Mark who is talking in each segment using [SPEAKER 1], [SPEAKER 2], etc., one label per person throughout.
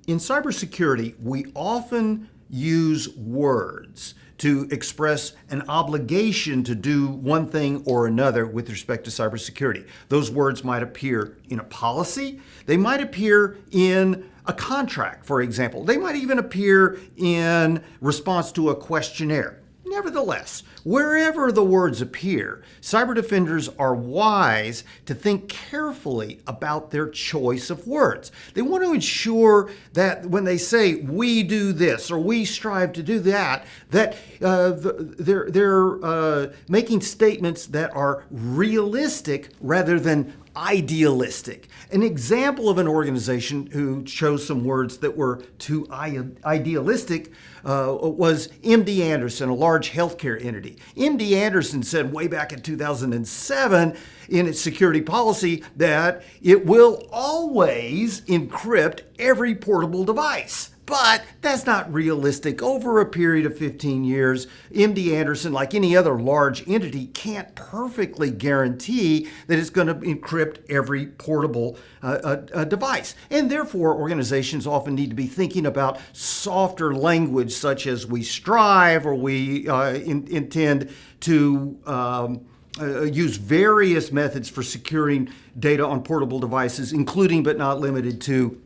[SPEAKER 1] In cybersecurity, we often use words to express an obligation to do one thing or another with respect to cybersecurity. Those words might appear in a policy. They might appear in a contract, for example. They might even appear in response to a questionnaire. Nevertheless, wherever the words appear, cyber defenders are wise to think carefully about their choice of words. They want to ensure that when they say, we do this or we strive to do that, that they're making statements that are realistic rather than idealistic. An example of an organization who chose some words that were too idealistic was MD Anderson, a large healthcare entity. MD Anderson said way back in 2007 in its security policy that it will always encrypt every portable device. But that's not realistic. Over a period of 15 years, MD Anderson, like any other large entity, can't perfectly guarantee that it's going to encrypt every portable device. And therefore, organizations often need to be thinking about softer language such as we strive or we intend to use various methods for securing data on portable devices, including but not limited to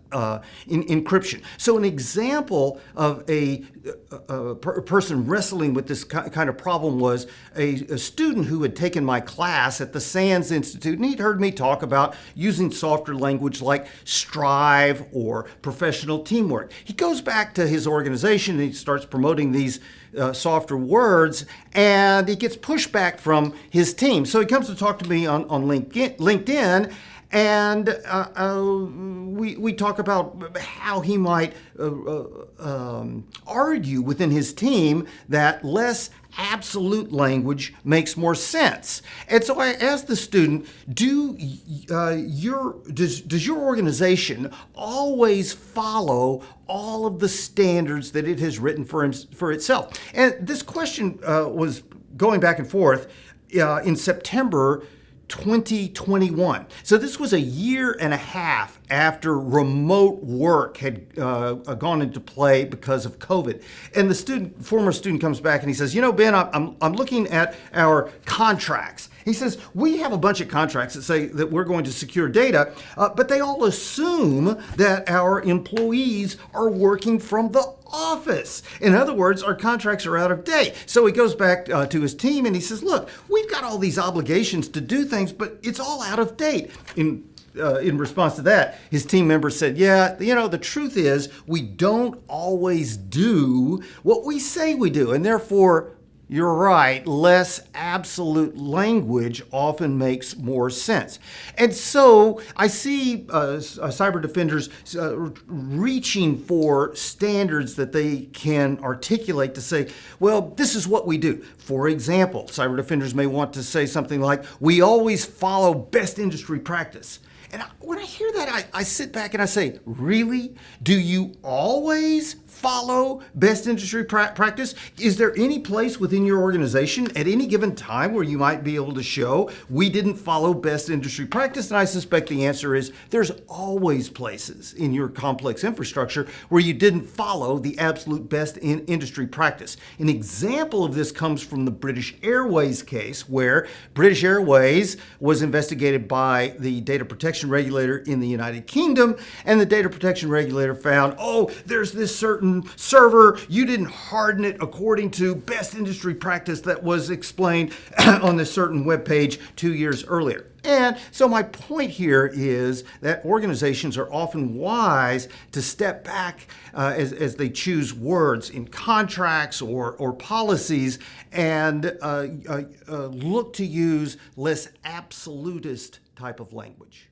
[SPEAKER 1] encryption. So an example of a person wrestling with this kind of problem was a student who had taken my class at the SANS Institute, and he'd heard me talk about using softer language like strive or professional teamwork. He goes back to his organization and he starts promoting these softer words, and he gets pushback from his team. So he comes to talk to me on LinkedIn, and we talk about how he might argue within his team that less absolute language makes more sense. And so I asked the student, does your organization always follow all of the standards that it has written for itself? And this question was going back and forth in September 2021. So this was a year and a half after remote work had gone into play because of COVID. And the former student comes back and he says, Ben, I'm looking at our contracts. He says, we have a bunch of contracts that say that we're going to secure data, but they all assume that our employees are working from the office. In other words, our contracts are out of date. So he goes back to his team and he says, look, we've got all these obligations to do things, but it's all out of date. In response to that, his team member said, yeah, the truth is we don't always do what we say we do. And therefore, you're right, less absolute language often makes more sense. And so I see cyber defenders reaching for standards that they can articulate to say, well, this is what we do. For example, cyber defenders may want to say something like, we always follow best industry practice. And when I hear that, I sit back and I say, really? Do you always follow best industry practice? Is there any place within your organization at any given time where you might be able to show we didn't follow best industry practice? And I suspect the answer is there's always places in your complex infrastructure where you didn't follow the absolute best in industry practice. An example of this comes from the British Airways case, where British Airways was investigated by the data protection regulator in the United Kingdom, and the data protection regulator found, oh, there's this certain server, you didn't harden it according to best industry practice that was explained on this certain web page 2 years earlier. And so my point here is that organizations are often wise to step back as they choose words in contracts or policies and look to use less absolutist type of language.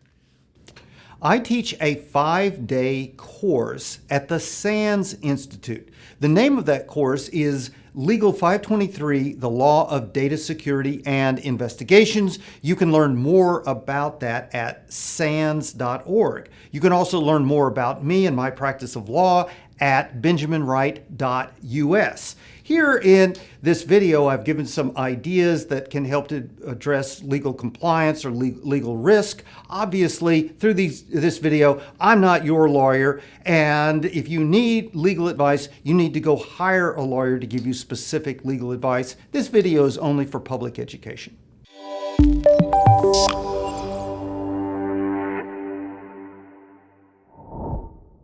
[SPEAKER 1] I teach a 5-day course at the SANS Institute. The name of that course is Legal 523, The Law of Data Security and Investigations. You can learn more about that at sans.org. You can also learn more about me and my practice of law at benjaminwright.us. Here in this video, I've given some ideas that can help to address legal compliance or legal risk. Obviously, through this video, I'm not your lawyer, and if you need legal advice, you need to go hire a lawyer to give you specific legal advice. This video is only for public education.